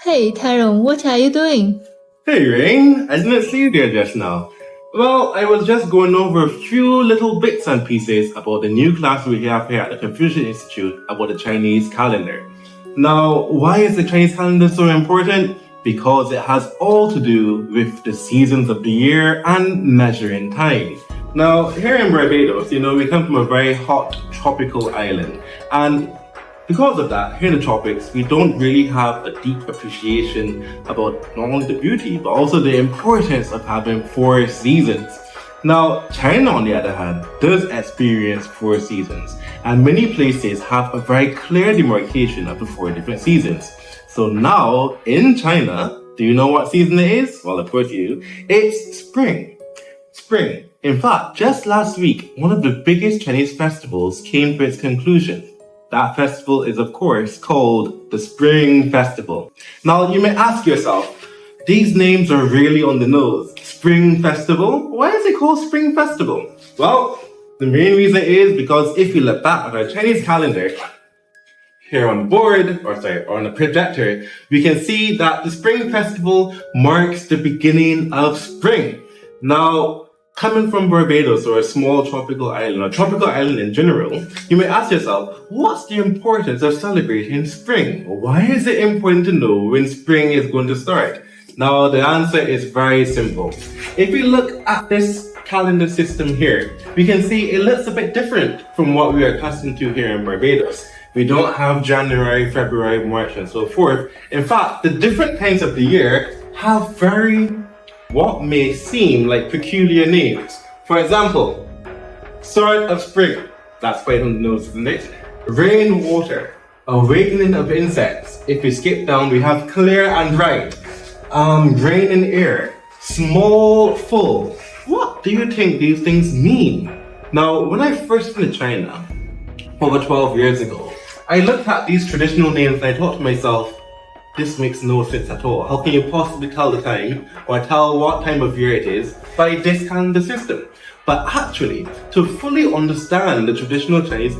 Hey Tyrone, what are you doing? Hey Rain, I didn't see you there just now. Well, I was just going over a few little bits and pieces about the new class we have here at the Confucius Institute about the Chinese calendar. Now, why is the Chinese calendar so important? Because it has all to do with the seasons of the year and measuring time. Now, here in Barbados, we come from a very hot tropical island, and because of that, here in the tropics, we don't really have a deep appreciation about not only the beauty, but also the importance of having 4 seasons. Now, China, on the other hand, does experience 4 seasons, and many places have a very clear demarcation of the 4 different seasons. So now, in China, do you know what season it is? Well, of course you do. It's spring. Spring. In fact, just last week, one of the biggest Chinese festivals came to its conclusion. That festival is, of course, called the Spring Festival. Now, you may ask yourself, these names are really on the nose. Spring Festival? Why is it called Spring Festival? Well, the main reason is because if you look back at our Chinese calendar, here on the board, or on the projector, we can see that the Spring Festival marks the beginning of spring. Now, coming from Barbados, or a small tropical island, or tropical island in general, you may ask yourself, what's the importance of celebrating spring? Why is it important to know when spring is going to start? Now, the answer is very simple. If we look at this calendar system here, we can see it looks a bit different from what we are accustomed to here in Barbados. We don't have January, February, March, and so forth. In fact, the different times of the year have what may seem like peculiar names. For example, start of spring, that's quite on the nose, isn't it? Rainwater, awakening of insects. If we skip down, we have clear and bright. Rain in air, small, full. What do you think these things mean? Now, when I first went to China, over 12 years ago, I looked at these traditional names and I thought to myself, this makes no sense at all. How can you possibly tell the time or tell what time of year it is by this calendar system? But actually, to fully understand the traditional Chinese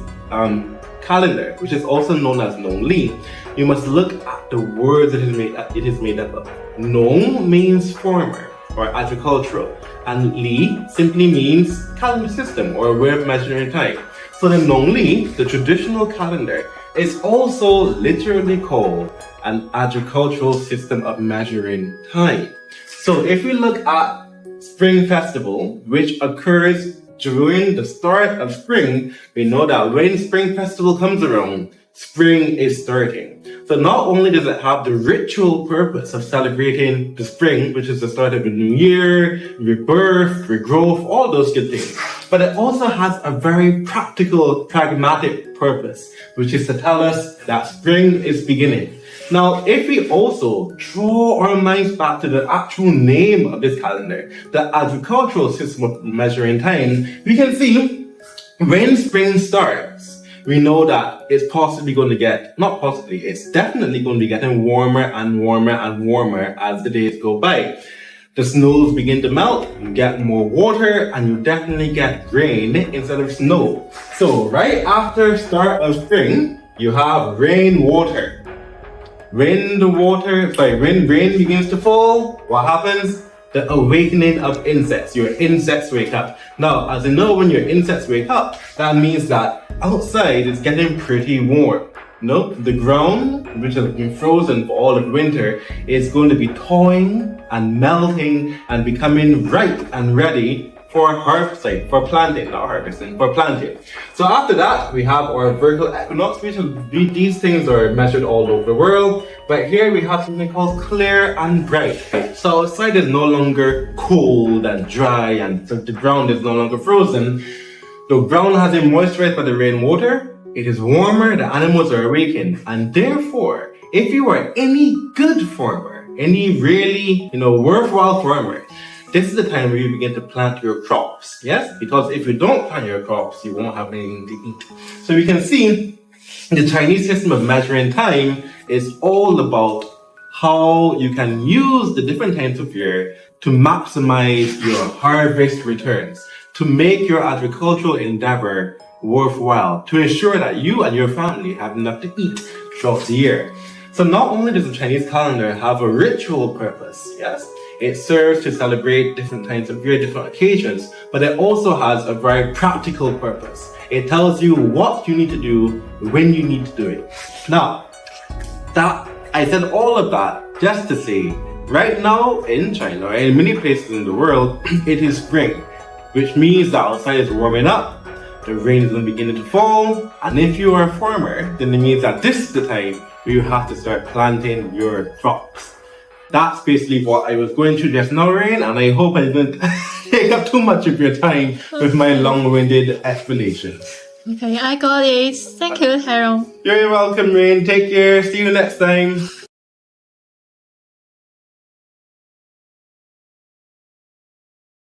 calendar, which is also known as Nong Li, you must look at the words it is made up of. Nong means farmer or agricultural, and Li simply means calendar system or way of measuring time. So the Nong Li, the traditional calendar, is also literally called an agricultural system of measuring time. So if we look at Spring Festival, which occurs during the start of spring, we know that when Spring Festival comes around, spring is starting. So not only does it have the ritual purpose of celebrating the spring, which is the start of the new year, rebirth, regrowth, all those good things, but it also has a very practical, pragmatic purpose, which is to tell us that spring is beginning. Now, if we also draw our minds back to the actual name of this calendar, the agricultural system of measuring time, we can see when spring starts, we know that it's definitely going to be getting warmer and warmer and warmer as the days go by. The snows begin to melt, you get more water, and you definitely get rain instead of snow. So right after start of spring, you have rainwater. When rain begins to fall, what happens? The awakening of insects. Your insects wake up. Now, as you know, when your insects wake up, that means that outside is getting pretty warm. The ground, which has been frozen for all of winter, is going to be thawing and melting and becoming ripe and ready for planting. So after that, we have our vertical equinox, these things are measured all over the world, but here we have something called clear and bright. So outside is no longer cold and dry, and so the ground is no longer frozen. The ground has been moisturized by the rainwater. It is warmer, the animals are awakened, and therefore, if you are any good farmer, any really, worthwhile farmer, this is the time where you begin to plant your crops, yes? Because if you don't plant your crops, you won't have anything to eat. So you can see the Chinese system of measuring time is all about how you can use the different times of year to maximize your harvest returns, to make your agricultural endeavor worthwhile, to ensure that you and your family have enough to eat throughout the year. So not only does the Chinese calendar have a ritual purpose, yes, it serves to celebrate different times of year, different occasions, but it also has a very practical purpose. It tells you what you need to do when you need to do it. Now, I said all of that just to say, right now in China, and in many places in the world, it is spring, which means that outside is warming up, the rain is beginning to fall, and if you are a farmer, then it means that this is the time where you have to start planting your crops. That's basically what I was going through just now, Rain, and I hope I didn't take up too much of your time with my long-winded explanations. Okay, I got it. Thank you, Tyrone. You're welcome, Rain. Take care. See you next time.